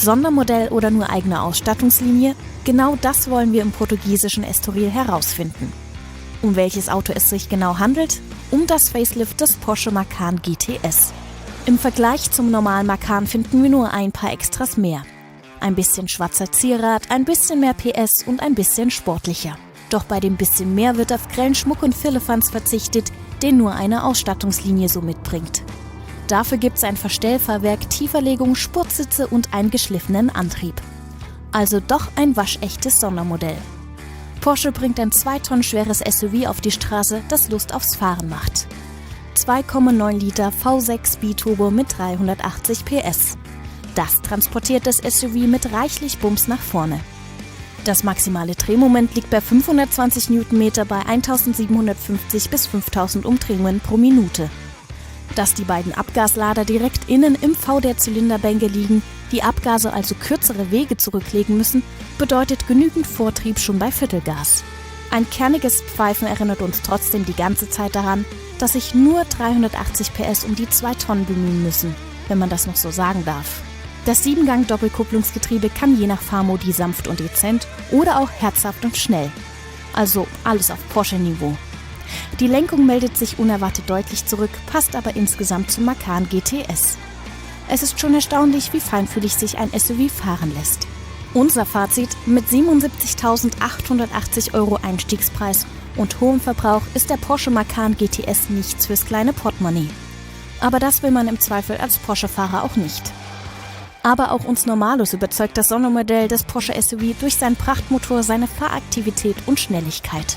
Sondermodell oder nur eigene Ausstattungslinie? Genau das wollen wir im portugiesischen Estoril herausfinden. Um welches Auto es sich genau handelt? Um das Facelift des Porsche Macan GTS. Im Vergleich zum normalen Macan finden wir nur ein paar Extras mehr. Ein bisschen schwarzer Zierrad, ein bisschen mehr PS und ein bisschen sportlicher. Doch bei dem bisschen mehr wird auf grellen Schmuck und Firlefanz verzichtet, den nur eine Ausstattungslinie so mitbringt. Dafür gibt's ein Verstellfahrwerk, Tieferlegung, Sportsitze und einen geschliffenen Antrieb. Also doch ein waschechtes Sondermodell. Porsche bringt ein 2 Tonnen schweres SUV auf die Straße, das Lust aufs Fahren macht. 2,9 Liter V6 Biturbo mit 380 PS. Das transportiert das SUV mit reichlich Bums nach vorne. Das maximale Drehmoment liegt bei 520 Newtonmeter bei 1750 bis 5000 Umdrehungen pro Minute. Dass die beiden Abgaslader direkt innen im V der Zylinderbänke liegen, die Abgase also kürzere Wege zurücklegen müssen, bedeutet genügend Vortrieb schon bei Viertelgas. Ein kerniges Pfeifen erinnert uns trotzdem die ganze Zeit daran, dass sich nur 380 PS um die 2 Tonnen bemühen müssen, wenn man das noch so sagen darf. Das 7-Gang-Doppelkupplungsgetriebe kann je nach Fahrmodi sanft und dezent oder auch herzhaft und schnell. Also alles auf Porsche-Niveau. Die Lenkung meldet sich unerwartet deutlich zurück, passt aber insgesamt zum Macan GTS. Es ist schon erstaunlich, wie feinfühlig sich ein SUV fahren lässt. Unser Fazit: mit 77.880 € Einstiegspreis und hohem Verbrauch ist der Porsche Macan GTS nichts fürs kleine Portemonnaie. Aber das will man im Zweifel als Porsche-Fahrer auch nicht. Aber auch uns Normalos überzeugt das Sondermodell des Porsche SUV durch seinen Prachtmotor, seine Fahraktivität und Schnelligkeit.